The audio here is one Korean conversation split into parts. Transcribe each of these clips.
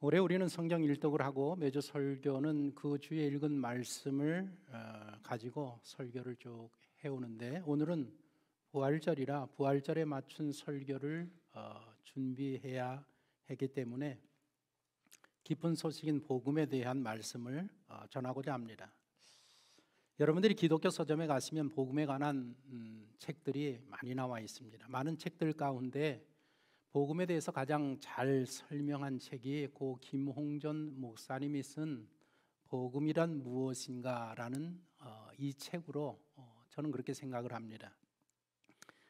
올해 우리는 성경 일독을 하고 매주 설교는 그 주에 읽은 말씀을 가지고 설교를 쭉 해오는데, 오늘은 부활절이라 부활절에 맞춘 설교를 준비해야 하기 때문에 기쁜 소식인 복음에 대한 말씀을 전하고자 합니다. 여러분들이 기독교 서점에 가시면 복음에 관한 책들이 많이 나와 있습니다. 많은 책들 가운데 복음에 대해서 가장 잘 설명한 책이 고 김홍전 목사님이 쓴 복음이란 무엇인가라는 이 책으로 저는 그렇게 생각을 합니다.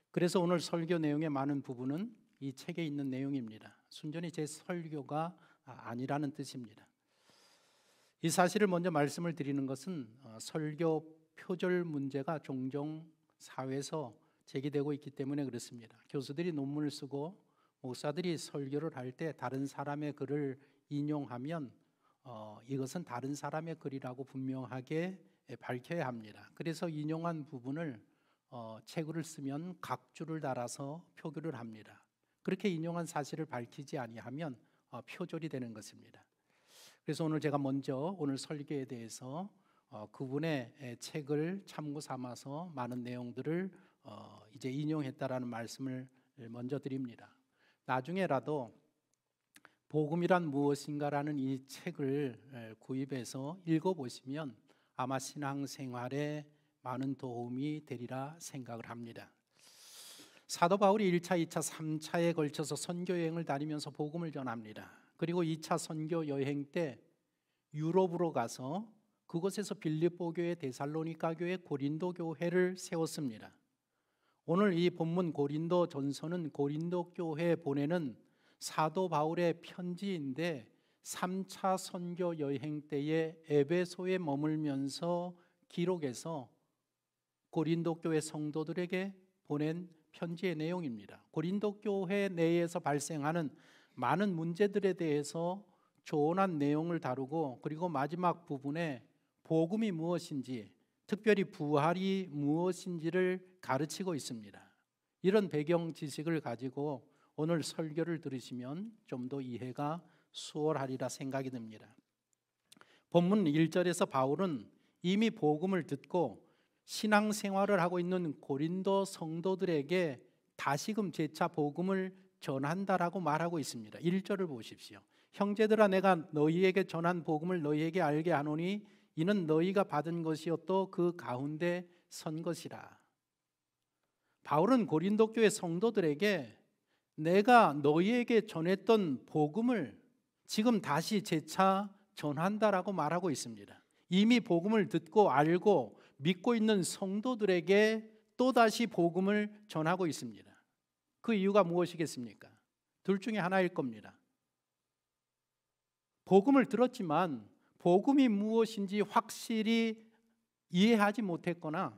그래서 오늘 설교 내용의 많은 부분은 이 책에 있는 내용입니다. 순전히 제 설교가 아니라는 뜻입니다. 이 사실을 먼저 말씀을 드리는 것은 설교 표절 문제가 종종 사회에서 제기되고 있기 때문에 그렇습니다. 교수들이 논문을 쓰고 목사들이 설교를 할 때 다른 사람의 글을 인용하면 이것은 다른 사람의 글이라고 분명하게 밝혀야 합니다. 그래서 인용한 부분을 책을 쓰면 각주를 달아서 표기를 합니다. 그렇게 인용한 사실을 밝히지 아니하면 표절이 되는 것입니다. 그래서 오늘 제가 먼저 오늘 설교에 대해서 그분의 책을 참고 삼아서 많은 내용들을 이제 인용했다라는 말씀을 먼저 드립니다. 나중에라도 복음이란 무엇인가라는 이 책을 구입해서 읽어보시면 아마 신앙생활에 많은 도움이 되리라 생각을 합니다. 사도 바울이 1차, 2차, 3차에 걸쳐서 선교여행을 다니면서 복음을 전합니다. 그리고 2차 선교 여행 때 유럽으로 가서 그곳에서 빌립보 교회, 데살로니가 교회, 고린도 교회를 세웠습니다. 오늘 이 본문 고린도 전서는 고린도 교회에 보내는 사도 바울의 편지인데 3차 선교 여행 때에 에베소에 머물면서 기록해서 고린도 교회 성도들에게 보낸 편지의 내용입니다. 고린도 교회 내에서 발생하는 많은 문제들에 대해서 조언한 내용을 다루고, 그리고 마지막 부분에 복음이 무엇인지, 특별히 부활이 무엇인지를 가르치고 있습니다. 이런 배경 지식을 가지고 오늘 설교를 들으시면 좀 더 이해가 수월하리라 생각이 듭니다. 본문 1절에서 바울은 이미 복음을 듣고 신앙생활을 하고 있는 고린도 성도들에게 다시금 재차 복음을 전한다라고 말하고 있습니다. 1절을 보십시오. 형제들아, 내가 너희에게 전한 복음을 너희에게 알게 하노니 이는 너희가 받은 것이요 또 그 가운데 선 것이라. 바울은 고린도 교회 성도들에게 내가 너희에게 전했던 복음을 지금 다시 재차 전한다라고 말하고 있습니다. 이미 복음을 듣고 알고 믿고 있는 성도들에게 또다시 복음을 전하고 있습니다. 그 이유가 무엇이겠습니까? 둘 중에 하나일 겁니다. 복음을 들었지만 복음이 무엇인지 확실히 이해하지 못했거나,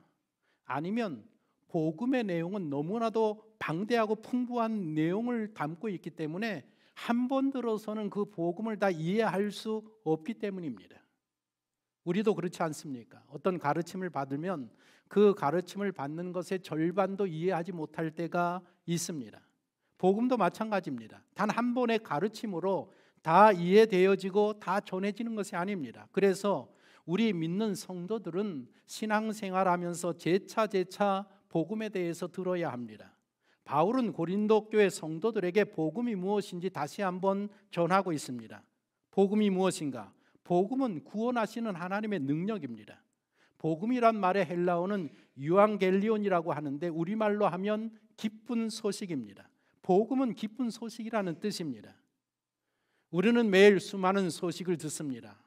아니면 복음의 내용은 너무나도 방대하고 풍부한 내용을 담고 있기 때문에 한 번 들어서는 그 복음을 다 이해할 수 없기 때문입니다. 우리도 그렇지 않습니까? 어떤 가르침을 받으면 그 가르침을 받는 것의 절반도 이해하지 못할 때가 있습니다. 복음도 마찬가지입니다. 단 한 번의 가르침으로 다 이해되어지고 다 전해지는 것이 아닙니다. 그래서 우리 믿는 성도들은 신앙생활하면서 재차 복음에 대해서 들어야 합니다. 바울은 고린도 교회 성도들에게 복음이 무엇인지 다시 한번 전하고 있습니다. 복음이 무엇인가? 복음은 구원하시는 하나님의 능력입니다. 복음이란 말의 헬라어는 유앙겔리온이라고 하는데 우리말로 하면 기쁜 소식입니다. 복음은 기쁜 소식이라는 뜻입니다. 우리는 매일 수많은 소식을 듣습니다.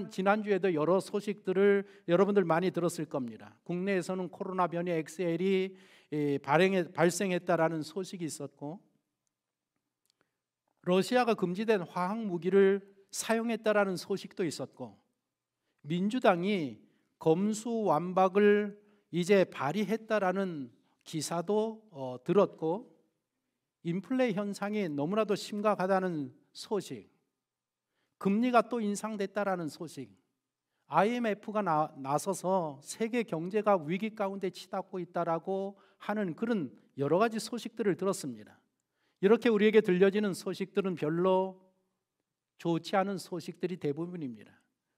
지난주에도 여러 소식들을 여러분들 많이 들었을 겁니다. 국내에서는 코로나 변이 XL이 발생했다라는 소식이 있었고, 러시아가 금지된 화학 무기를 사용했다라는 소식도 있었고, 민주당이 검수완박을 이제 발의했다라는 기사도 들었고, 인플레 현상이 너무나도 심각하다는 소식, 금리가 또 인상됐다라는 소식, IMF가 나서서 세계 경제가 위기 가운데 치닫고 있다라고 하는 그런 여러 가지 소식들을 들었습니다. 이렇게 우리에게 들려지는 소식들은 별로 좋지 않은 소식들이 대부분입니다.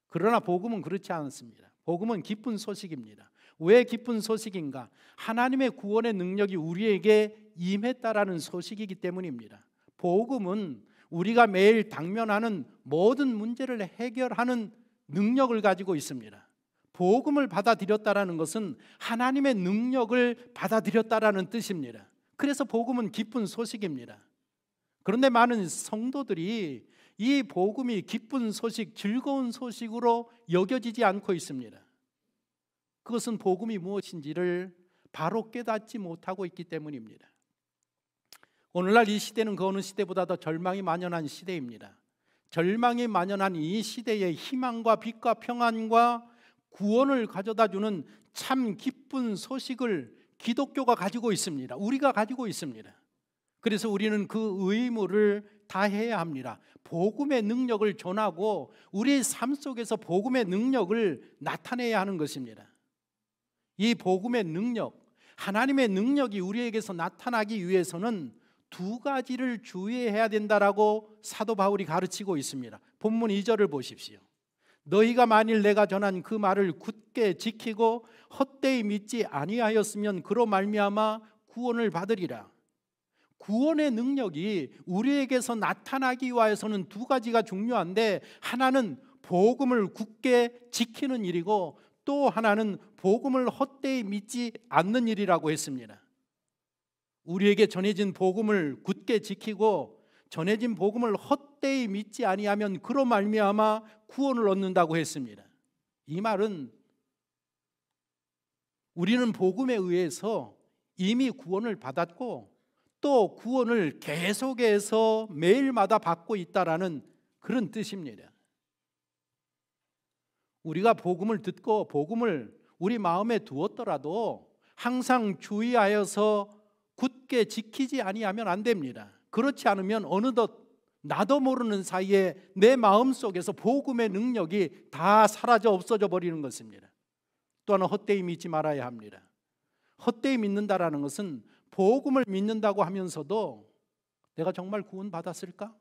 그러나 복음은 그렇지 않습니다. 복음은 기쁜 소식입니다. 왜 기쁜 소식인가? 하나님의 구원의 능력이 우리에게 임했다라는 소식이기 때문입니다. 복음은 우리가 매일 당면하는 모든 문제를 해결하는 능력을 가지고 있습니다. 복음을 받아들였다라는 것은 하나님의 능력을 받아들였다라는 뜻입니다. 그래서 복음은 기쁜 소식입니다. 그런데 많은 성도들이 이 복음이 기쁜 소식, 즐거운 소식으로 여겨지지 않고 있습니다. 그것은 복음이 무엇인지를 바로 깨닫지 못하고 있기 때문입니다. 오늘날 이 시대는 그 어느 시대보다 더 절망이 만연한 시대입니다. 절망이 만연한 이 시대에 희망과 빛과 평안과 구원을 가져다주는 참 기쁜 소식을 기독교가 가지고 있습니다. 우리가 가지고 있습니다. 그래서 우리는 그 의무를 다해야 합니다. 복음의 능력을 전하고 우리의 삶 속에서 복음의 능력을 나타내야 하는 것입니다. 이 복음의 능력, 하나님의 능력이 우리에게서 나타나기 위해서는 두 가지를 주의해야 된다라고 사도 바울이 가르치고 있습니다. 본문 2절을 보십시오. 너희가 만일 내가 전한 그 말을 굳게 지키고 헛되이 믿지 아니하였으면 그로 말미암아 구원을 받으리라. 구원의 능력이 우리에게서 나타나기 위해서는 두 가지가 중요한데, 하나는 복음을 굳게 지키는 일이고 또 하나는 복음을 헛되이 믿지 않는 일이라고 했습니다. 우리에게 전해진 복음을 굳게 지키고 전해진 복음을 헛되이 믿지 아니하면 그로 말미암아 구원을 얻는다고 했습니다. 이 말은 우리는 복음에 의해서 이미 구원을 받았고 또 구원을 계속해서 매일마다 받고 있다라는 그런 뜻입니다. 우리가 복음을 듣고 복음을 우리 마음에 두었더라도 항상 주의하여서 굳게 지키지 아니하면 안 됩니다. 그렇지 않으면 어느덧 나도 모르는 사이에 내 마음속에서 복음의 능력이 다 사라져 없어져 버리는 것입니다. 또 하나, 헛되이 믿지 말아야 합니다. 헛되이 믿는다라는 것은 복음을 믿는다고 하면서도 내가 정말 구원받았을까?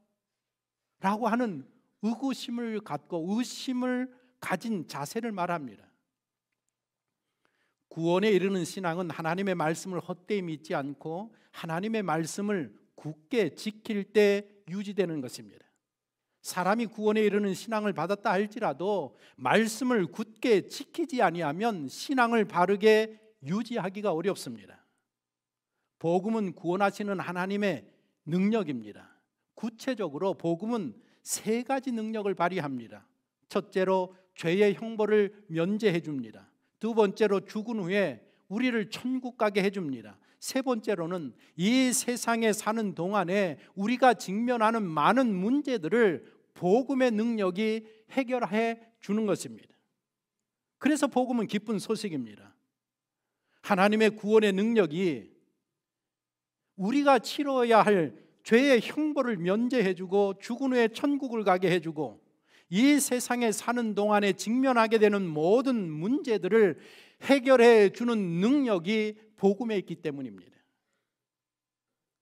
라고 하는 의구심을 갖고 의심을 가진 자세를 말합니다. 구원에 이르는 신앙은 하나님의 말씀을 헛되이 믿지 않고 하나님의 말씀을 굳게 지킬 때 유지되는 것입니다. 사람이 구원에 이르는 신앙을 받았다 할지라도 말씀을 굳게 지키지 아니하면 신앙을 바르게 유지하기가 어렵습니다. 복음은 구원하시는 하나님의 능력입니다. 구체적으로 복음은 세 가지 능력을 발휘합니다. 첫째로 죄의 형벌을 면제해 줍니다. 두 번째로 죽은 후에 우리를 천국 가게 해줍니다. 세 번째로는 이 세상에 사는 동안에 우리가 직면하는 많은 문제들을 복음의 능력이 해결해 주는 것입니다. 그래서 복음은 기쁜 소식입니다. 하나님의 구원의 능력이 우리가 치러야 할 죄의 형벌을 면제해 주고 죽은 후에 천국을 가게 해주고 이 세상에 사는 동안에 직면하게 되는 모든 문제들을 해결해 주는 능력이 복음에 있기 때문입니다.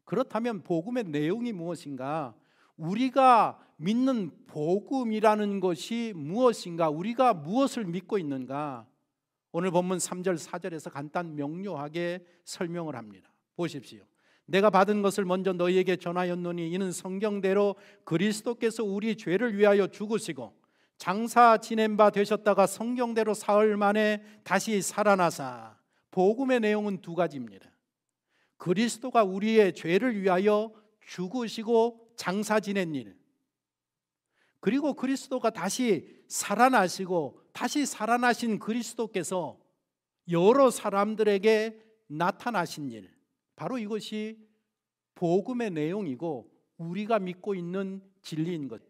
그렇다면 복음의 내용이 무엇인가? 우리가 믿는 복음이라는 것이 무엇인가? 우리가 무엇을 믿고 있는가? 오늘 본문 3절 4절에서 간단 명료하게 설명을 합니다. 보십시오. 내가 받은 것을 먼저 너희에게 전하였노니 이는 성경대로 그리스도께서 우리 죄를 위하여 죽으시고 장사 지낸 바 되셨다가 성경대로 사흘 만에 다시 살아나사. 복음의 내용은 두 가지입니다. 그리스도가 우리의 죄를 위하여 죽으시고 장사 지낸 일, 그리고 그리스도가 다시 살아나시고 다시 살아나신 그리스도께서 여러 사람들에게 나타나신 일, 바로 이것이 복음의 내용이고 우리가 믿고 있는 진리인 것.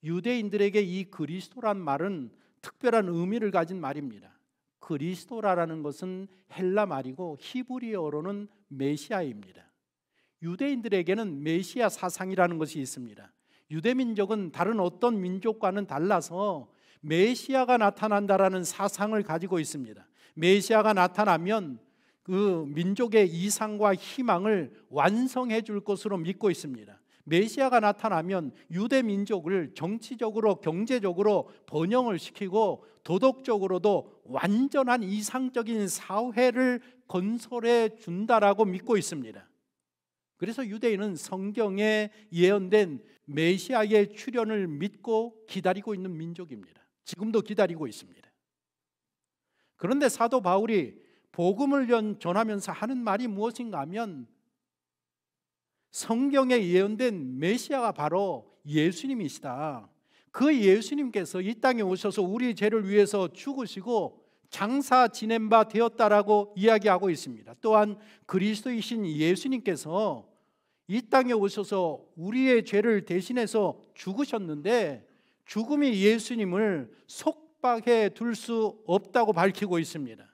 유대인들에게 이 그리스도란 말은 특별한 의미를 가진 말입니다. 그리스도라는 것은 헬라 말이고 히브리어로는 메시아입니다. 유대인들에게는 메시아 사상이라는 것이 있습니다. 유대민족은 다른 어떤 민족과는 달라서 메시아가 나타난다라는 사상을 가지고 있습니다. 메시아가 나타나면 그 민족의 이상과 희망을 완성해 줄 것으로 믿고 있습니다. 메시아가 나타나면 유대 민족을 정치적으로 경제적으로 번영을 시키고 도덕적으로도 완전한 이상적인 사회를 건설해 준다라고 믿고 있습니다. 그래서 유대인은 성경에 예언된 메시아의 출현을 믿고 기다리고 있는 민족입니다. 지금도 기다리고 있습니다. 그런데 사도 바울이 복음을 전하면서 하는 말이 무엇인가 하면 성경에 예언된 메시아가 바로 예수님이시다. 그 예수님께서 이 땅에 오셔서 우리 죄를 위해서 죽으시고 장사 지낸 바 되었다라고 이야기하고 있습니다. 또한 그리스도이신 예수님께서 이 땅에 오셔서 우리의 죄를 대신해서 죽으셨는데 죽음이 예수님을 속박해 둘 수 없다고 밝히고 있습니다.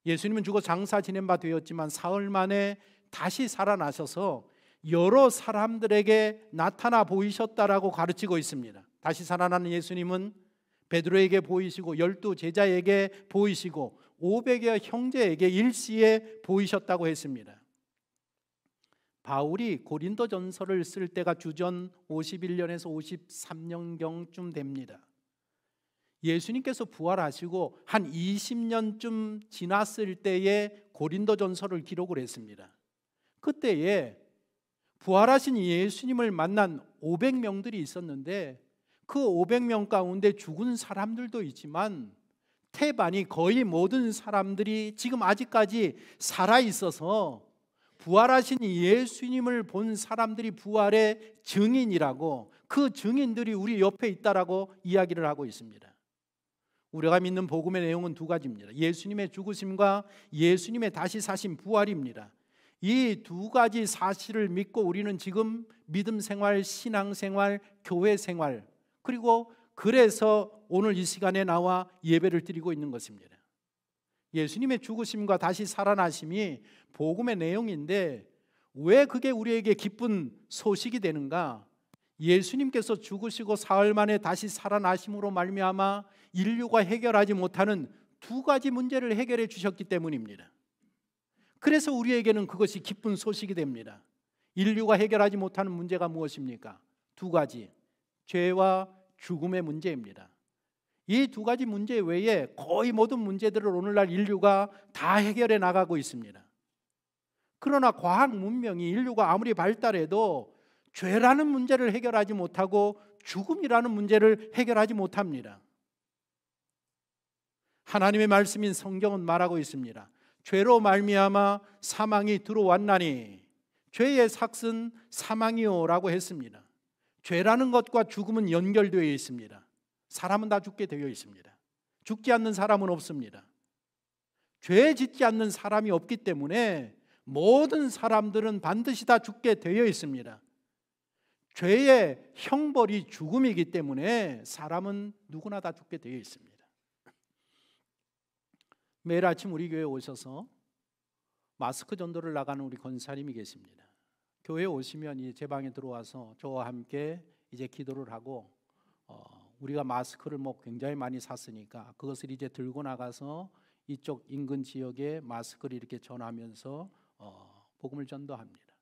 예수님은 죽어 장사 지낸 바 되었지만 사흘 만에 다시 살아나셔서 여러 사람들에게 나타나 보이셨다라고 가르치고 있습니다. 다시 살아나는 예수님은 베드로에게 보이시고 12 제자에게 보이시고 500여 형제에게 일시에 보이셨다고 했습니다. 바울이 고린도전서를 쓸 때가 주전 51년에서 53년경쯤 됩니다. 예수님께서 부활하시고 한 20년쯤 지났을 때에 고린도전서를 기록을 했습니다. 그때에 부활하신 예수님을 만난 500명들이 있었는데 그 500명 가운데 죽은 사람들도 있지만 태반이 거의 모든 사람들이 지금 아직까지 살아있어서 부활하신 예수님을 본 사람들이 부활의 증인이라고, 그 증인들이 우리 옆에 있다라고 이야기를 하고 있습니다. 우리가 믿는 복음의 내용은 두 가지입니다. 예수님의 죽으심과 예수님의 다시 사신 부활입니다. 이 두 가지 사실을 믿고 우리는 지금 믿음 생활, 신앙 생활, 교회 생활, 그리고 그래서 오늘 이 시간에 나와 예배를 드리고 있는 것입니다. 예수님의 죽으심과 다시 살아나심이 복음의 내용인데 왜 그게 우리에게 기쁜 소식이 되는가? 예수님께서 죽으시고 사흘 만에 다시 살아나심으로 말미암아 인류가 해결하지 못하는 두 가지 문제를 해결해 주셨기 때문입니다. 그래서 우리에게는 그것이 기쁜 소식이 됩니다. 인류가 해결하지 못하는 문제가 무엇입니까? 두 가지, 죄와 죽음의 문제입니다. 이 두 가지 문제 외에 거의 모든 문제들을 오늘날 인류가 다 해결해 나가고 있습니다. 그러나 과학 문명이 인류가 아무리 발달해도 죄라는 문제를 해결하지 못하고 죽음이라는 문제를 해결하지 못합니다. 하나님의 말씀인 성경은 말하고 있습니다. 죄로 말미암아 사망이 들어왔나니 죄의 삭은 사망이요라고 했습니다. 죄라는 것과 죽음은 연결되어 있습니다. 사람은 다 죽게 되어 있습니다. 죽지 않는 사람은 없습니다. 죄 짓지 않는 사람이 없기 때문에 모든 사람들은 반드시 다 죽게 되어 있습니다. 죄의 형벌이 죽음이기 때문에 사람은 누구나 다 죽게 되어 있습니다. 매일 아침 우리 교회에 오셔서 마스크 전도를 나가는 우리 권사님이 계십니다. 교회에 오시면 제 방에 들어와서 저와 함께 이제 기도를 하고 우리가 마스크를 굉장히 많이 샀으니까 그것을 이제 들고 나가서 이쪽 인근 지역에 마스크를 이렇게 전하면서 복음을 전도합니다.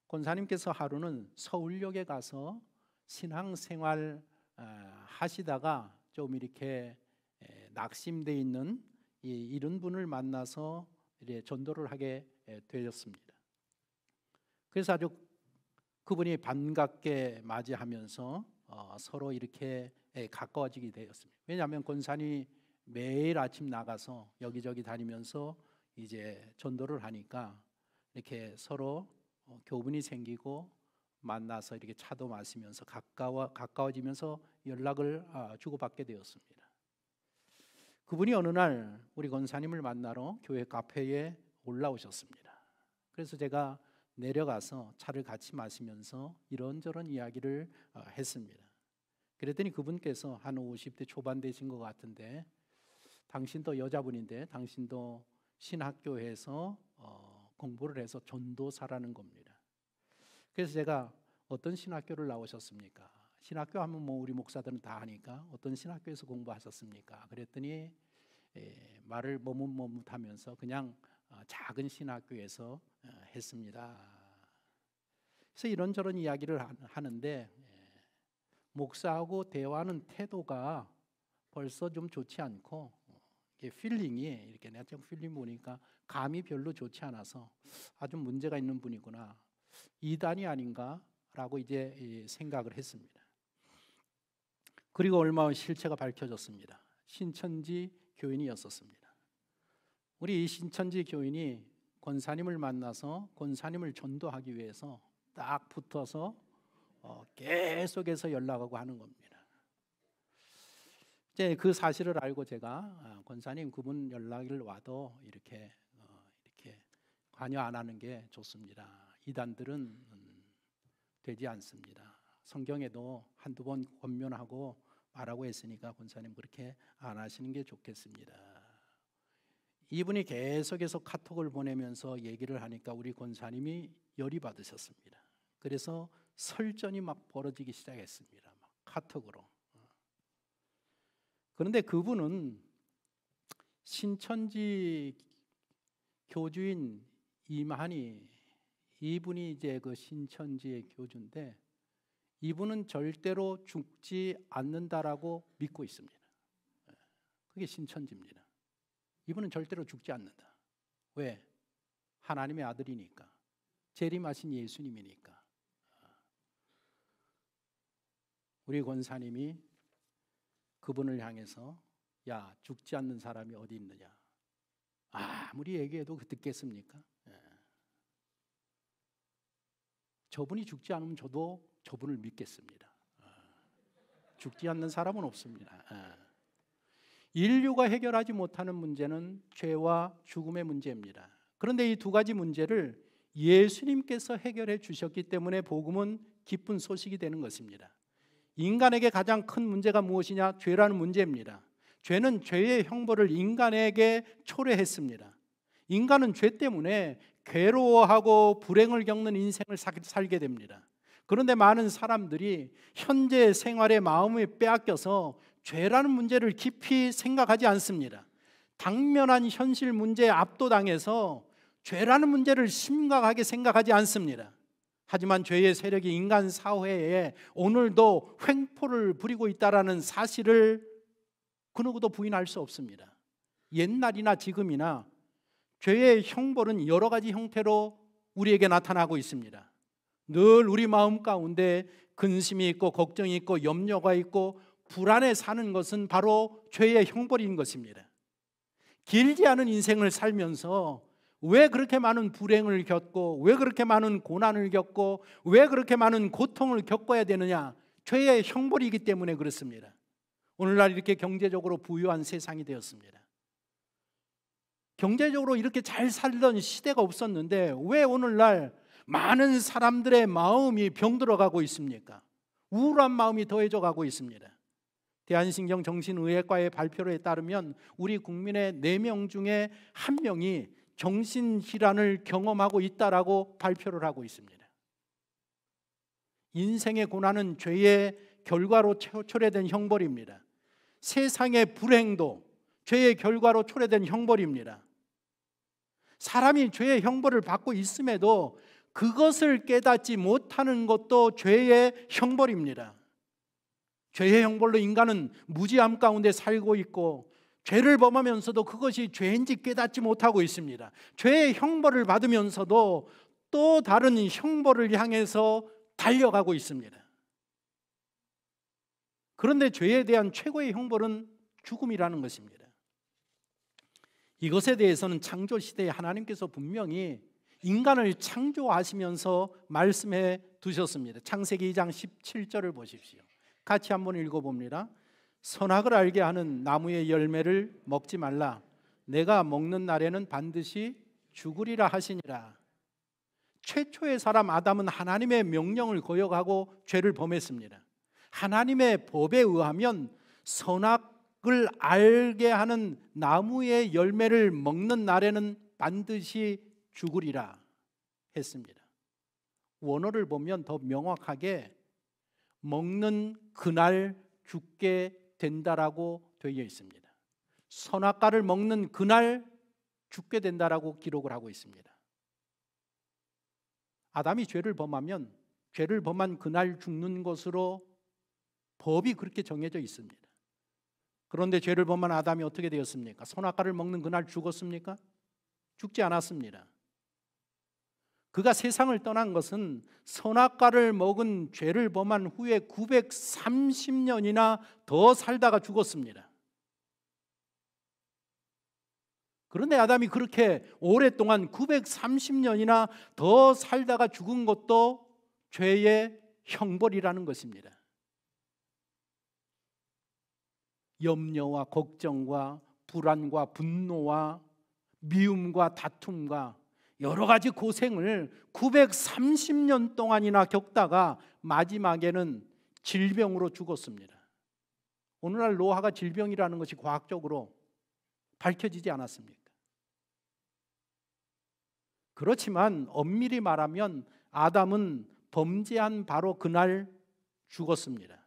권사님께서 하루는 서울역에 가서 신앙생활 하시다가 좀 이렇게 낙심되어 있는 이런 분을 만나서 이제 전도를 하게 되었습니다. 그래서 아주 그분이 반갑게 맞이하면서 서로 이렇게 가까워지게 되었습니다. 왜냐하면 권사님이 매일 아침 나가서 여기저기 다니면서 이제 전도를 하니까 이렇게 서로 교분이 생기고 만나서 이렇게 차도 마시면서 가까워지면서 연락을 주고받게 되었습니다. 그분이 어느 날 우리 권사님을 만나러 교회 카페에 올라오셨습니다. 그래서 제가 내려가서 차를 같이 마시면서 이런저런 이야기를 했습니다. 그랬더니 그분께서 한 50대 초반 되신 것 같은데, 당신도 여자분인데 당신도 신학교에서 공부를 해서 전도사라는 겁니다. 그래서 제가 어떤 신학교를 나오셨습니까? 신학교 하면 우리 목사들은 다 아니까 어떤 신학교에서 공부하셨습니까? 그랬더니 말을 머뭇머뭇하면서 그냥 작은 신학교에서 했습니다. 그래서 이런저런 이야기를 하는데 목사하고 대화하는 태도가 벌써 좀 좋지 않고 필링이 이렇게 내가 좀 필링 보니까 감이 별로 좋지 않아서 아주 문제가 있는 분이구나, 이단이 아닌가라고 이제 생각을 했습니다. 그리고 얼마 후 실체가 밝혀졌습니다. 신천지 교인이었었습니다. 우리 이 신천지 교인이 권사님을 만나서 권사님을 전도하기 위해서 딱 붙어서 계속해서 연락하고 하는 겁니다. 이제 그 사실을 알고 제가 권사님, 그분 연락을 와도 이렇게 관여 안 하는 게 좋습니다. 이단들은 되지 않습니다. 성경에도 한두 번 권면하고 말하고 했으니까 권사님 그렇게 안 하시는 게 좋겠습니다. 이분이 계속해서 카톡을 보내면서 얘기를 하니까 우리 권사님이 열이 받으셨습니다. 그래서 설전이 막 벌어지기 시작했습니다. 막 카톡으로. 그런데 그분은 신천지 교주인 이만희, 이분이 이제 그 신천지의 교주인데 이분은 절대로 죽지 않는다라고 믿고 있습니다. 그게 신천지입니다. 이분은 절대로 죽지 않는다. 왜? 하나님의 아들이니까, 재림하신 예수님이니까. 우리 권사님이 그분을 향해서 야, 죽지 않는 사람이 어디 있느냐, 아무리 얘기해도 듣겠습니까? 저분이 죽지 않으면 저도 저분을 믿겠습니다. 죽지 않는 사람은 없습니다. 인류가 해결하지 못하는 문제는 죄와 죽음의 문제입니다. 그런데 이 두 가지 문제를 예수님께서 해결해 주셨기 때문에 복음은 기쁜 소식이 되는 것입니다. 인간에게 가장 큰 문제가 무엇이냐? 죄라는 문제입니다. 죄는 죄의 형벌을 인간에게 초래했습니다. 인간은 죄 때문에 괴로워하고 불행을 겪는 인생을 살게 됩니다. 그런데 많은 사람들이 현재 생활의 마음을 빼앗겨서 죄라는 문제를 깊이 생각하지 않습니다. 당면한 현실 문제에 압도당해서 죄라는 문제를 심각하게 생각하지 않습니다. 하지만 죄의 세력이 인간 사회에 오늘도 횡포를 부리고 있다는 사실을 그 누구도 부인할 수 없습니다. 옛날이나 지금이나 죄의 형벌은 여러 가지 형태로 우리에게 나타나고 있습니다. 늘 우리 마음 가운데 근심이 있고 걱정이 있고 염려가 있고 불안에 사는 것은 바로 죄의 형벌인 것입니다. 길지 않은 인생을 살면서 왜 그렇게 많은 불행을 겪고 왜 그렇게 많은 고난을 겪고 왜 그렇게 많은 고통을 겪어야 되느냐? 죄의 형벌이기 때문에 그렇습니다. 오늘날 이렇게 경제적으로 부유한 세상이 되었습니다. 경제적으로 이렇게 잘 살던 시대가 없었는데 왜 오늘날 많은 사람들의 마음이 병들어가고 있습니까? 우울한 마음이 더해져 가고 있습니다. 대한신경 정신의학과의 발표에 따르면 우리 국민의 4명 중에 1명이 정신질환을 경험하고 있다라고 발표를 하고 있습니다. 인생의 고난은 죄의 결과로 초래된 형벌입니다. 세상의 불행도 죄의 결과로 초래된 형벌입니다. 사람이 죄의 형벌을 받고 있음에도 그것을 깨닫지 못하는 것도 죄의 형벌입니다. 죄의 형벌로 인간은 무지함 가운데 살고 있고 죄를 범하면서도 그것이 죄인지 깨닫지 못하고 있습니다. 죄의 형벌을 받으면서도 또 다른 형벌을 향해서 달려가고 있습니다. 그런데 죄에 대한 최고의 형벌은 죽음이라는 것입니다. 이것에 대해서는 창조 시대에 하나님께서 분명히 인간을 창조하시면서 말씀해 두셨습니다. 창세기 2장 17절을 보십시오. 같이 한번 읽어봅니다. 선악을 알게 하는 나무의 열매를 먹지 말라. 내가 먹는 날에는 반드시 죽으리라 하시니라. 최초의 사람 아담은 하나님의 명령을 거역하고 죄를 범했습니다. 하나님의 법에 의하면 선악을 알게 하는 나무의 열매를 먹는 날에는 반드시 죽으리라 했습니다. 원어를 보면 더 명확하게 먹는 그날 죽게 된다라고 되어 있습니다. 선악과를 먹는 그날 죽게 된다라고 기록을 하고 있습니다. 아담이 죄를 범하면 죄를 범한 그날 죽는 것으로 법이 그렇게 정해져 있습니다. 그런데 죄를 범한 아담이 어떻게 되었습니까? 선악과를 먹는 그날 죽었습니까? 죽지 않았습니다. 그가 세상을 떠난 것은 선악과를 먹은 죄를 범한 후에 930년이나 더 살다가 죽었습니다. 그런데 아담이 그렇게 오랫동안 930년이나 더 살다가 죽은 것도 죄의 형벌이라는 것입니다. 염려와 걱정과 불안과 분노와 미움과 다툼과 여러 가지 고생을 930년 동안이나 겪다가 마지막에는 질병으로 죽었습니다. 오늘날 노화가 질병이라는 것이 과학적으로 밝혀지지 않았습니까? 그렇지만 엄밀히 말하면 아담은 범죄한 바로 그날 죽었습니다.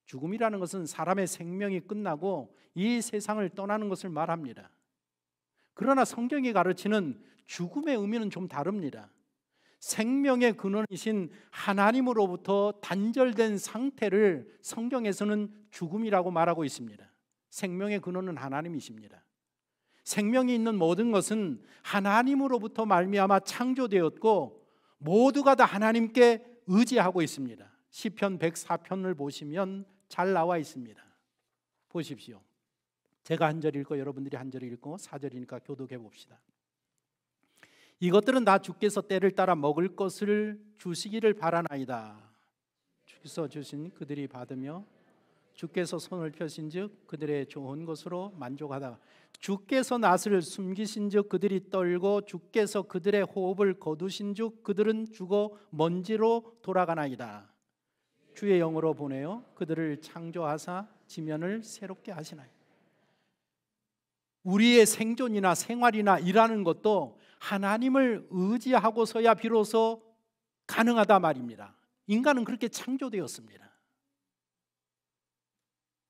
죽음이라는 것은 사람의 생명이 끝나고 이 세상을 떠나는 것을 말합니다. 그러나 성경이 가르치는 죽음의 의미는 좀 다릅니다. 생명의 근원이신 하나님으로부터 단절된 상태를 성경에서는 죽음이라고 말하고 있습니다. 생명의 근원은 하나님이십니다. 생명이 있는 모든 것은 하나님으로부터 말미암아 창조되었고 모두가 다 하나님께 의지하고 있습니다. 시편 104편을 보시면 잘 나와 있습니다. 보십시오. 제가 한 절 읽고 여러분들이 한 절 읽고 4절이니까 교독해 봅시다. 이것들은 다 주께서 때를 따라 먹을 것을 주시기를 바라나이다. 주께서 주신 그들이 받으며 주께서 손을 펴신즉 그들의 좋은 것으로 만족하다. 주께서 낫을 숨기신즉 그들이 떨고 주께서 그들의 호흡을 거두신즉 그들은 죽어 먼지로 돌아가나이다. 주의 영으로 보내어 그들을 창조하사 지면을 새롭게 하시나이다. 우리의 생존이나 생활이나 일하는 것도 하나님을 의지하고서야 비로소 가능하다 말입니다. 인간은 그렇게 창조되었습니다.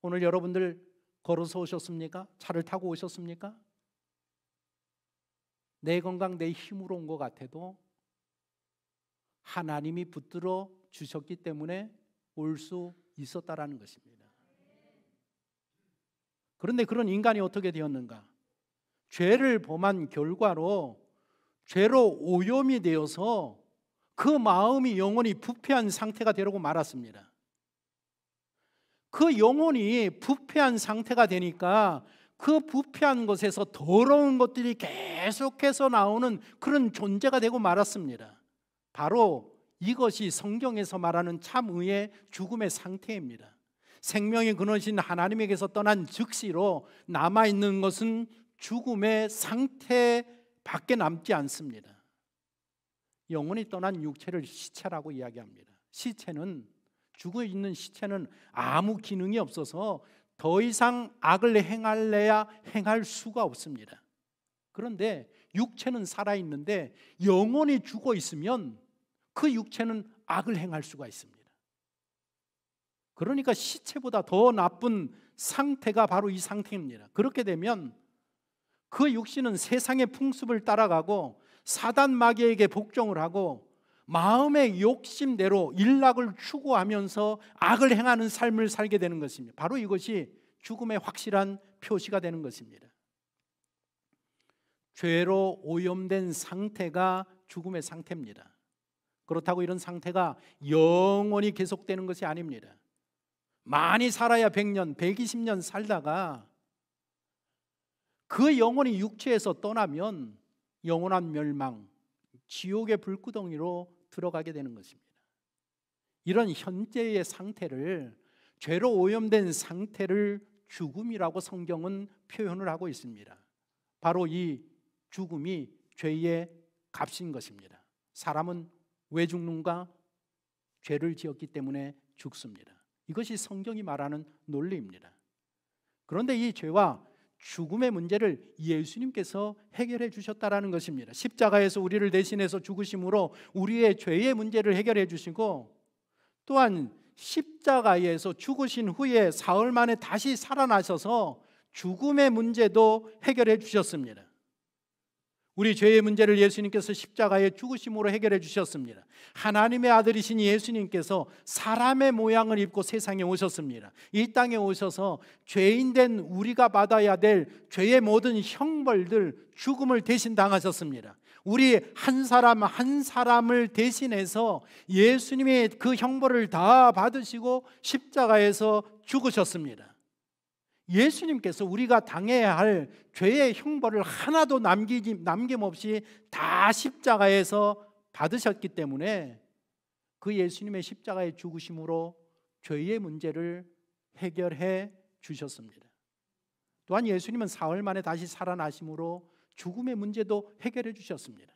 오늘 여러분들 걸어서 오셨습니까? 차를 타고 오셨습니까? 내 건강 내 힘으로 온 것 같아도 하나님이 붙들어 주셨기 때문에 올 수 있었다라는 것입니다. 그런데 그런 인간이 어떻게 되었는가? 죄를 범한 결과로 죄로 오염이 되어서 그 마음이 영원히 부패한 상태가 되려고 말았습니다. 그 영혼이 부패한 상태가 되니까 그 부패한 것에서 더러운 것들이 계속해서 나오는 그런 존재가 되고 말았습니다. 바로 이것이 성경에서 말하는 참의의 죽음의 상태입니다. 생명의 근원이신 하나님에게서 떠난 즉시로 남아있는 것은 죽음의 상태밖에 남지 않습니다. 영혼이 떠난 육체를 시체라고 이야기합니다. 시체는 죽어있는 시체는 아무 기능이 없어서 더 이상 악을 행할래야 행할 수가 없습니다. 그런데 육체는 살아있는데 영혼이 죽어있으면 그 육체는 악을 행할 수가 있습니다. 그러니까 시체보다 더 나쁜 상태가 바로 이 상태입니다. 그렇게 되면 그 육신은 세상의 풍습을 따라가고 사단 마귀에게 복종을 하고 마음의 욕심대로 일락을 추구하면서 악을 행하는 삶을 살게 되는 것입니다. 바로 이것이 죽음의 확실한 표시가 되는 것입니다. 죄로 오염된 상태가 죽음의 상태입니다. 그렇다고 이런 상태가 영원히 계속되는 것이 아닙니다. 많이 살아야 100년, 120년 살다가 그 영혼이 육체에서 떠나면 영원한 멸망, 지옥의 불구덩이로 들어가게 되는 것입니다. 이런 현재의 상태를, 죄로 오염된 상태를 죽음이라고 성경은 표현을 하고 있습니다. 바로 이 죽음이 죄의 값인 것입니다. 사람은 왜 죽는가? 죄를 지었기 때문에 죽습니다. 이것이 성경이 말하는 논리입니다. 그런데 이 죄와 죽음의 문제를 예수님께서 해결해 주셨다라는 것입니다. 십자가에서 우리를 대신해서 죽으심으로 우리의 죄의 문제를 해결해 주시고, 또한 십자가에서 죽으신 후에 사흘 만에 다시 살아나셔서 죽음의 문제도 해결해 주셨습니다. 우리 죄의 문제를 예수님께서 십자가에 죽으심으로 해결해 주셨습니다. 하나님의 아들이신 예수님께서 사람의 모양을 입고 세상에 오셨습니다. 이 땅에 오셔서 죄인된 우리가 받아야 될 죄의 모든 형벌들, 죽음을 대신 당하셨습니다. 우리 한 사람 한 사람을 대신해서 예수님이 그 형벌을 다 받으시고 십자가에서 죽으셨습니다. 예수님께서 우리가 당해야 할 죄의 형벌을 하나도 남김없이 다 십자가에서 받으셨기 때문에 그 예수님의 십자가의 죽으심으로 죄의 문제를 해결해 주셨습니다. 또한 예수님은 사흘 만에 다시 살아나심으로 죽음의 문제도 해결해 주셨습니다.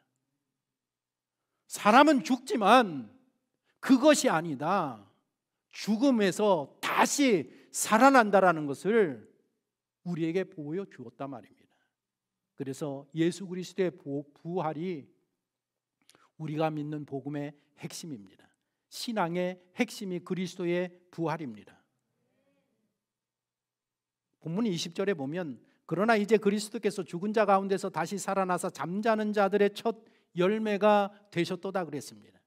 사람은 죽지만 그것이 아니다, 죽음에서 다시 살아난다라는 것을 우리에게 보여주었단 말입니다. 그래서 예수 그리스도의 부활이 우리가 믿는 복음의 핵심입니다. 신앙의 핵심이 그리스도의 부활입니다. 본문 20절에 보면 그러나 이제 그리스도께서 죽은 자 가운데서 다시 살아나서 잠자는 자들의 첫 열매가 되셨도다 그랬습니다.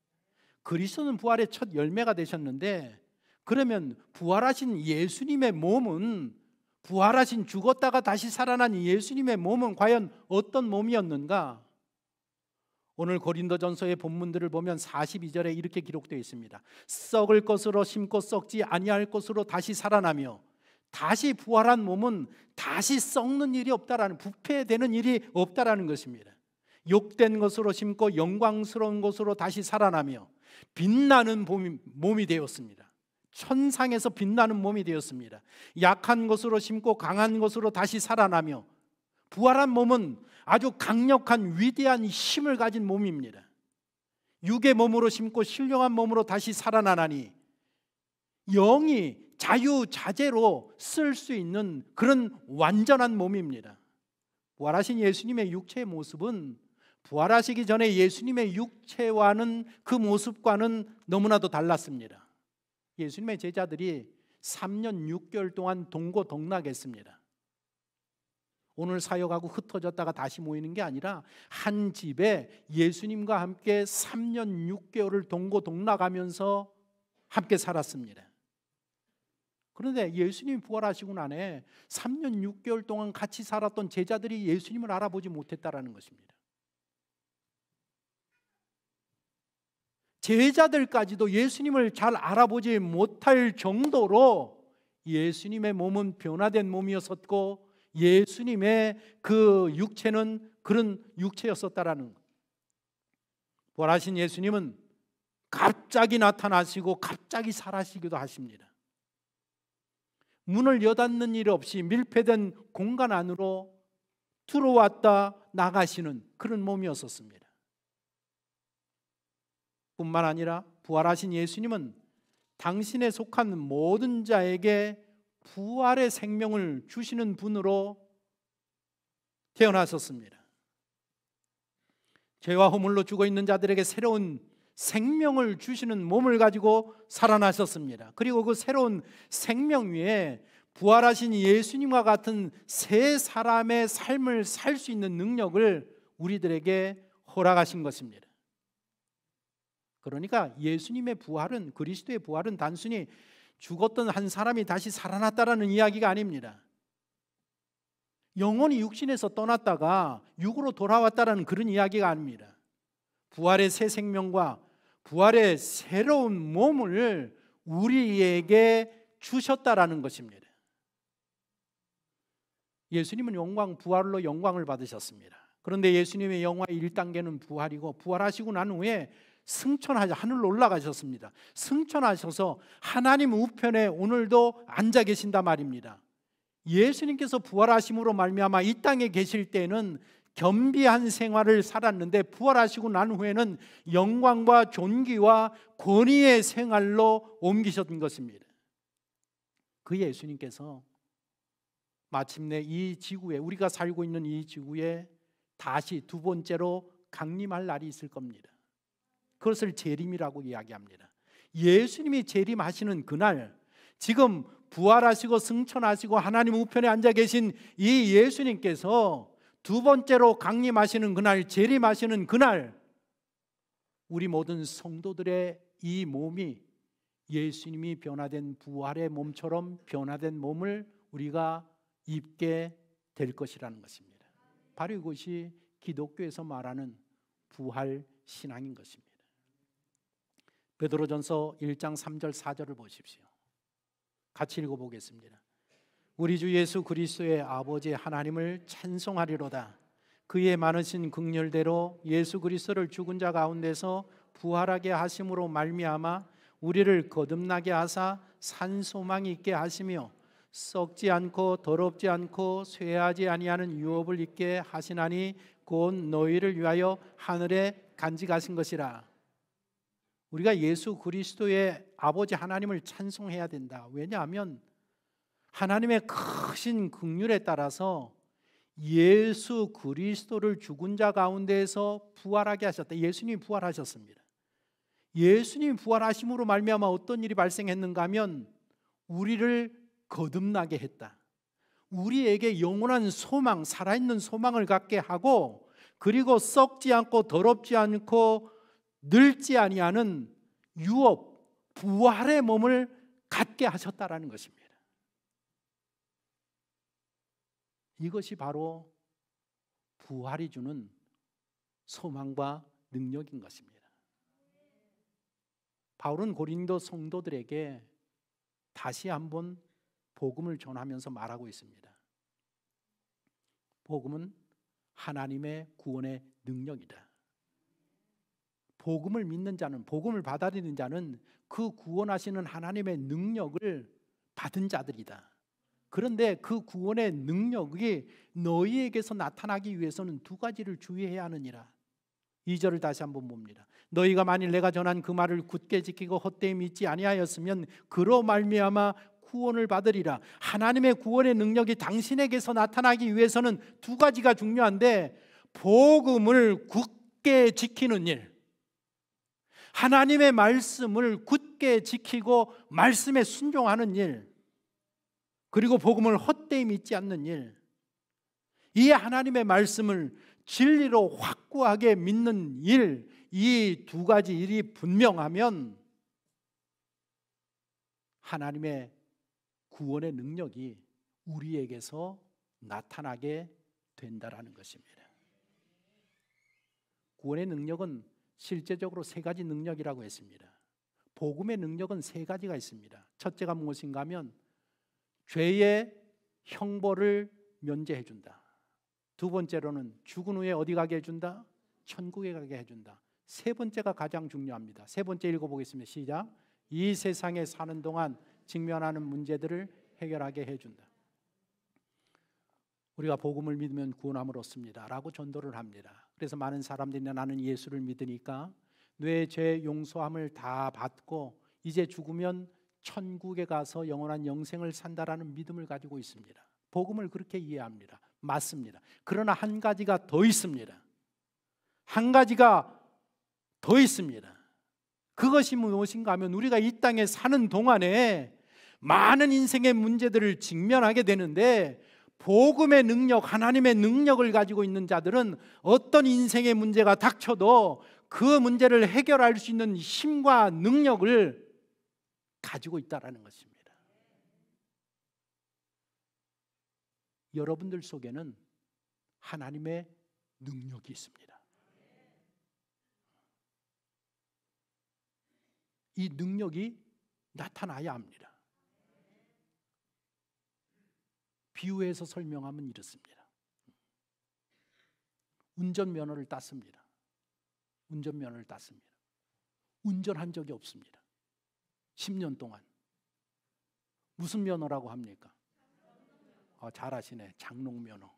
그리스도는 부활의 첫 열매가 되셨는데, 그러면 부활하신 예수님의 몸은, 부활하신 죽었다가 다시 살아난 예수님의 몸은 과연 어떤 몸이었는가? 오늘 고린도전서의 본문들을 보면 42절에 이렇게 기록되어 있습니다. 썩을 것으로 심고 썩지 아니할 것으로 다시 살아나며, 다시 부활한 몸은 다시 썩는 일이 없다라는, 부패되는 일이 없다라는 것입니다. 욕된 것으로 심고 영광스러운 것으로 다시 살아나며 빛나는 몸이 되었습니다. 천상에서 빛나는 몸이 되었습니다. 약한 것으로 심고 강한 것으로 다시 살아나며, 부활한 몸은 아주 강력한 위대한 힘을 가진 몸입니다. 육의 몸으로 심고 신령한 몸으로 다시 살아나나니 영이 자유자재로 쓸 수 있는 그런 완전한 몸입니다. 부활하신 예수님의 육체의 모습은 부활하시기 전에 예수님의 육체와는, 그 모습과는 너무나도 달랐습니다. 예수님의 제자들이 3년 6개월 동안 동고동락했습니다. 오늘 사역하고 흩어졌다가 다시 모이는 게 아니라 한 집에 예수님과 함께 3년 6개월을 동고동락하면서 함께 살았습니다. 그런데 예수님이 부활하시고 나에 3년 6개월 동안 같이 살았던 제자들이 예수님을 알아보지 못했다라는 것입니다. 제자들까지도 예수님을 잘 알아보지 못할 정도로 예수님의 몸은 변화된 몸이었었고, 예수님의 그 육체는 그런 육체였었다라는 것. 부활하신 예수님은 갑자기 나타나시고 갑자기 사라지기도 하십니다. 문을 여닫는 일 없이 밀폐된 공간 안으로 들어왔다 나가시는 그런 몸이었었습니다. 뿐만 아니라 부활하신 예수님은 당신에 속한 모든 자에게 부활의 생명을 주시는 분으로 태어나셨습니다. 죄와 허물로 죽어 있는 자들에게 새로운 생명을 주시는 몸을 가지고 살아나셨습니다. 그리고 그 새로운 생명 위에 부활하신 예수님과 같은 새 사람의 삶을 살 수 있는 능력을 우리들에게 허락하신 것입니다. 그러니까 예수님의 부활은, 그리스도의 부활은 단순히 죽었던 한 사람이 다시 살아났다라는 이야기가 아닙니다. 영혼이 육신에서 떠났다가 육으로 돌아왔다라는 그런 이야기가 아닙니다. 부활의 새 생명과 부활의 새로운 몸을 우리에게 주셨다라는 것입니다. 예수님은 부활로 영광을 받으셨습니다. 그런데 예수님의 영화의 1단계는 부활이고, 부활하시고 난 후에 하늘로 올라가셨습니다. 승천하셔서 하나님 우편에 오늘도 앉아 계신단 말입니다. 예수님께서 부활하심으로 말미암아 이 땅에 계실 때는 겸비한 생활을 살았는데, 부활하시고 난 후에는 영광과 존귀와 권위의 생활로 옮기셨던 것입니다. 그 예수님께서 마침내 이 지구에, 우리가 살고 있는 이 지구에 다시 두 번째로 강림할 날이 있을 겁니다. 그것을 재림이라고 이야기합니다. 예수님이 재림하시는 그날, 지금 부활하시고 승천하시고 하나님 우편에 앉아 계신 이 예수님께서 두 번째로 강림하시는 그날, 재림하시는 그날, 우리 모든 성도들의 이 몸이 예수님이 변화된 부활의 몸처럼 변화된 몸을 우리가 입게 될 것이라는 것입니다. 바로 이것이 기독교에서 말하는 부활 신앙인 것입니다. 베드로전서 1장 3절 4절을 보십시오. 같이 읽어보겠습니다. 우리 주 예수 그리스도의 아버지 하나님을 찬송하리로다. 그의 많으신 긍휼대로 예수 그리스도를 죽은 자 가운데서 부활하게 하심으로 말미암아 우리를 거듭나게 하사 산 소망이 있게 하시며 썩지 않고 더럽지 않고 쇠하지 아니하는 유업을 있게 하시나니 곧 너희를 위하여 하늘에 간직하신 것이라. 우리가 예수 그리스도의 아버지 하나님을 찬송해야 된다. 왜냐하면 하나님의 크신 긍휼에 따라서 예수 그리스도를 죽은 자 가운데에서 부활하게 하셨다. 예수님이 부활하셨습니다. 예수님이 부활하심으로 말미암아 어떤 일이 발생했는가 하면 우리를 거듭나게 했다. 우리에게 영원한 소망, 살아있는 소망을 갖게 하고, 그리고 썩지 않고 더럽지 않고 늙지 아니하는 유업, 부활의 몸을 갖게 하셨다라는 것입니다. 이것이 바로 부활이 주는 소망과 능력인 것입니다. 바울은 고린도 성도들에게 다시 한번 복음을 전하면서 말하고 있습니다. 복음은 하나님의 구원의 능력이다. 복음을 믿는 자는, 복음을 받아들이는 자는 그 구원하시는 하나님의 능력을 받은 자들이다. 그런데 그 구원의 능력이 너희에게서 나타나기 위해서는 두 가지를 주의해야 하느니라. 2절을 다시 한번 봅니다. 너희가 만일 내가 전한 그 말을 굳게 지키고 헛되이 믿지 아니하였으면 그로 말미암아 구원을 받으리라. 하나님의 구원의 능력이 당신에게서 나타나기 위해서는 두 가지가 중요한데, 복음을 굳게 지키는 일, 하나님의 말씀을 굳게 지키고 말씀에 순종하는 일, 그리고 복음을 헛되이 믿지 않는 일, 이 하나님의 말씀을 진리로 확고하게 믿는 일, 이 두 가지 일이 분명하면 하나님의 구원의 능력이 우리에게서 나타나게 된다라는 것입니다. 구원의 능력은 실제적으로 세 가지 능력이라고 했습니다. 복음의 능력은 세 가지가 있습니다. 첫째가 무엇인가 하면 죄의 형벌을 면제해 준다. 두 번째로는 죽은 후에 어디 가게 해준다? 천국에 가게 해준다. 세 번째가 가장 중요합니다. 세 번째 읽어보겠습니다. 시작. 이 세상에 사는 동안 직면하는 문제들을 해결하게 해준다. 우리가 복음을 믿으면 구원함을 얻습니다 라고 전도를 합니다. 그래서 많은 사람들이 나는 예수를 믿으니까 뇌 죄 용서함을 다 받고 이제 죽으면 천국에 가서 영원한 영생을 산다라는 믿음을 가지고 있습니다. 복음을 그렇게 이해합니다. 맞습니다. 그러나 한 가지가 더 있습니다. 한 가지가 더 있습니다. 그것이 무엇인가 하면 우리가 이 땅에 사는 동안에 많은 인생의 문제들을 직면하게 되는데, 복음의 능력, 하나님의 능력을 가지고 있는 자들은 어떤 인생의 문제가 닥쳐도 그 문제를 해결할 수 있는 힘과 능력을 가지고 있다는 것입니다. 여러분들 속에는 하나님의 능력이 있습니다. 이 능력이 나타나야 합니다. 비유해서 설명하면 이렇습니다. 운전면허를 땄습니다. 운전면허를 땄습니다. 운전한 적이 없습니다. 10년 동안. 무슨 면허라고 합니까? 잘하시네. 장롱면허.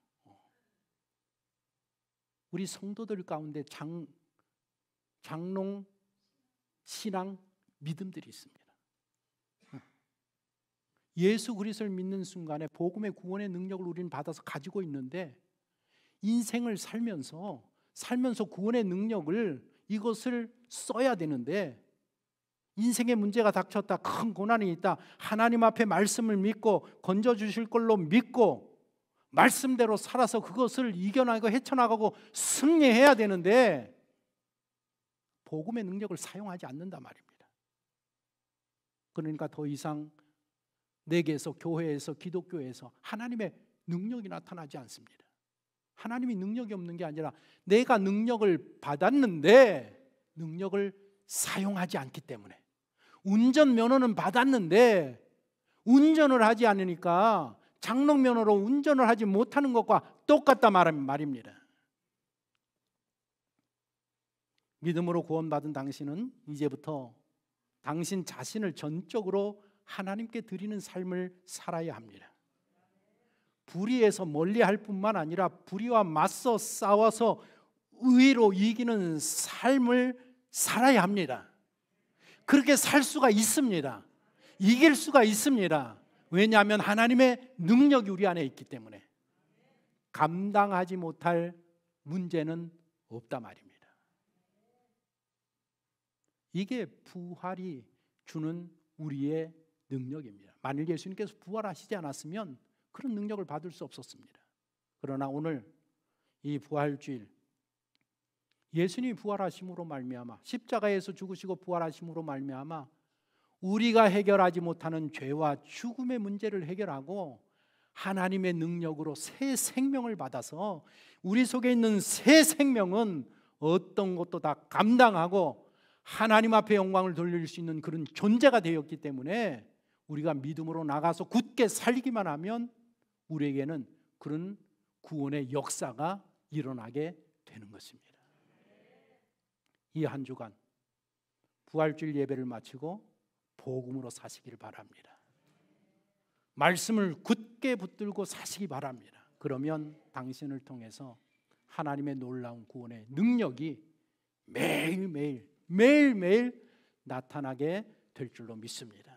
우리 성도들 가운데 장롱 신앙 믿음들이 있습니다. 예수 그리스도를 믿는 순간에 복음의 구원의 능력을 우리는 받아서 가지고 있는데, 인생을 살면서 구원의 능력을 이것을 써야 되는데, 인생의 문제가 닥쳤다, 큰 고난이 있다, 하나님 앞에 말씀을 믿고 건져주실 걸로 믿고 말씀대로 살아서 그것을 이겨나가고 헤쳐나가고 승리해야 되는데 복음의 능력을 사용하지 않는단 말입니다. 그러니까 더 이상 내게서, 교회에서, 기독교에서 하나님의 능력이 나타나지 않습니다. 하나님이 능력이 없는 게 아니라 내가 능력을 받았는데 능력을 사용하지 않기 때문에, 운전면허는 받았는데 운전을 하지 않으니까 장롱면허로 운전을 하지 못하는 것과 똑같다 말입니다. 믿음으로 구원받은 당신은 이제부터 당신 자신을 전적으로 하나님께 드리는 삶을 살아야 합니다. 불의에서 멀리할 뿐만 아니라 불의와 맞서 싸워서 의로 이기는 삶을 살아야 합니다. 그렇게 살 수가 있습니다. 이길 수가 있습니다. 왜냐하면 하나님의 능력이 우리 안에 있기 때문에 감당하지 못할 문제는 없다 말입니다. 이게 부활이 주는 우리의 능력입니다. 만일 예수님께서 부활하시지 않았으면 그런 능력을 받을 수 없었습니다. 그러나 오늘 이 부활주일, 예수님이 부활하심으로 말미암아, 십자가에서 죽으시고 부활하심으로 말미암아 우리가 해결하지 못하는 죄와 죽음의 문제를 해결하고 하나님의 능력으로 새 생명을 받아서 우리 속에 있는 새 생명은 어떤 것도 다 감당하고 하나님 앞에 영광을 돌릴 수 있는 그런 존재가 되었기 때문에 우리가 믿음으로 나가서 굳게 살기만 하면 우리에게는 그런 구원의 역사가 일어나게 되는 것입니다. 이 한 주간 부활주일 예배를 마치고 복음으로 사시기를 바랍니다. 말씀을 굳게 붙들고 사시기 바랍니다. 그러면 당신을 통해서 하나님의 놀라운 구원의 능력이 매일매일 나타나게 될 줄로 믿습니다.